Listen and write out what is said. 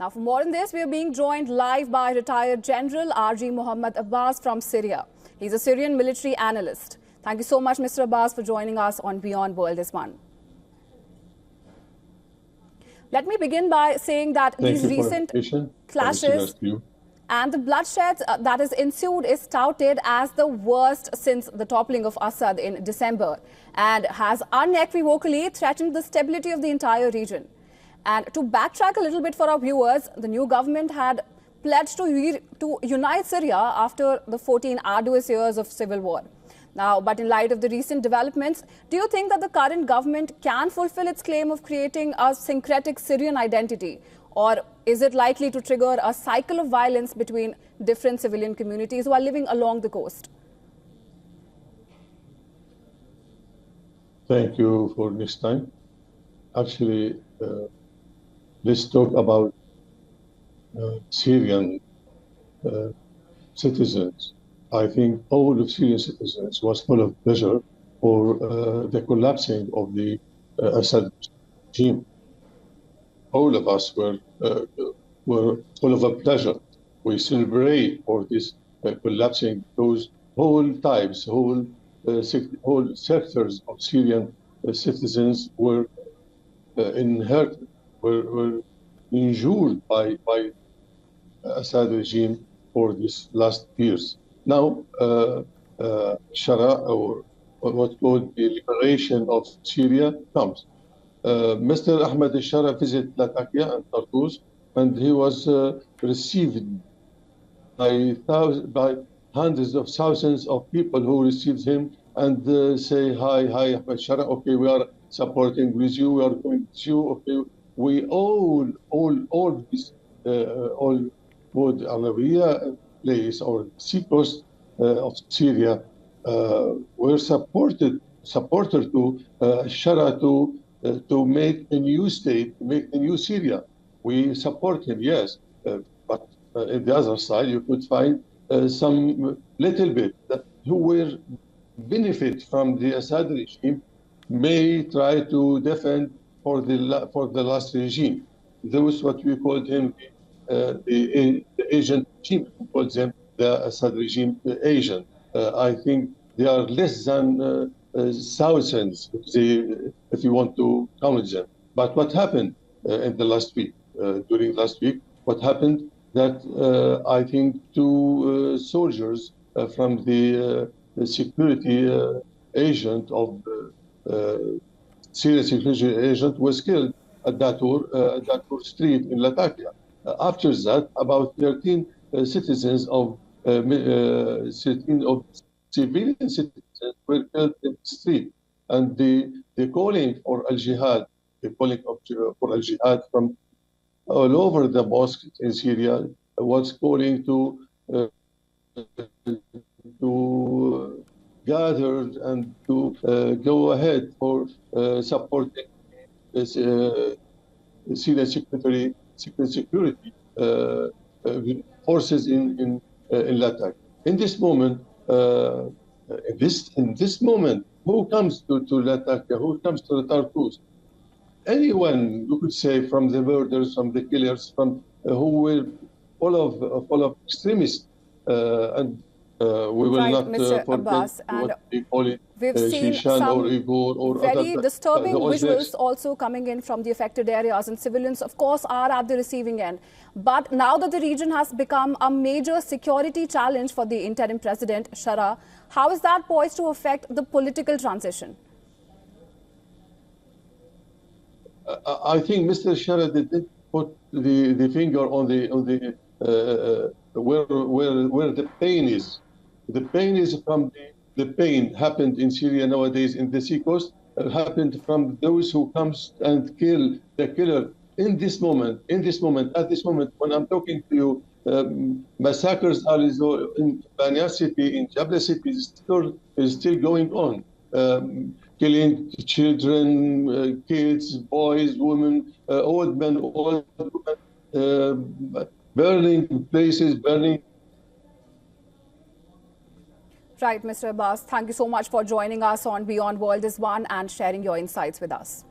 Now, for more on this, we are being joined live by retired General R.G. Mohammed Abbas from Syria. He's a Syrian military analyst. Thank you so much, Mr. Abbas, for joining us on WION The World. Let me begin by saying that these recent clashes and the bloodshed that has ensued is touted as the worst since the toppling of Assad in December and has unequivocally threatened the stability of the entire region. And to backtrack a little bit for our viewers, the new government had pledged to unite Syria after the 14 arduous years of civil war. Now, but in light of the recent developments, do you think that the current government can fulfill its claim of creating a syncretic Syrian identity? Or is it likely to trigger a cycle of violence between different civilian communities who are living along the coast? Thank you for this time. Actually, let's talk about Syrian citizens. I think all of Syrian citizens was full of pleasure for the collapsing of the Assad regime. All of us were full of a pleasure. We celebrate for this collapsing. Those whole types, whole sectors of Syrian citizens were inherited, were injured by Assad regime for these last years. Now, Sharaa, or what's called the liberation of Syria, comes. Mr. Ahmed al-Sharaa visited Latakia and Tartus, and he was received by hundreds of thousands of people who received him and say, hi, Ahmed Sharaa, okay, we are supporting with you, we are going with you, okay. We all this, all both Alawites place or seacoast of Syria were supported to Sharaa to make a new state, make a new Syria. We support him, yes, but on the other side, you could find some little bit that who will benefit from the Assad regime may try to defend for the last regime. Those what we called him the agent regime. We called them the Assad regime agent. I think they are less than thousands, if you want to count them. But what happened in the last week? During last week, what happened that I think two soldiers from the security agent of Syrian security agent was killed at Datur Street in Latakia. After that, about 13 citizens of civilian citizens were killed in the street, and the calling for al-jihad, for al-jihad from all over the mosques in Syria was calling to gather and to go ahead for supporting Syrian security forces in Latakia. In this moment, who comes to Latakia? Who comes to the Tartus? Anyone you could say from the murderers, from the killers, from who were full of extremists, and we will not forget what they call it. We've seen some very disturbing visuals also coming in from the affected areas, and civilians, of course, are at the receiving end. But now that the region has become a major security challenge for the interim president, Sharaa, how is that poised to affect the political transition? I think Mr. Sharaa did put the finger on the where the pain is. The pain is from the pain happened in Syria nowadays in the seacoast, happened from those who comes and kill the killer in this moment, at this moment when I'm talking to you. Massacres are in Banya city, in Jabla city is still going on. Killing children, kids, boys, women, old men, old women, burning places, burning. Right, Mr. Abbas, thank you so much for joining us on WION World and sharing your insights with us.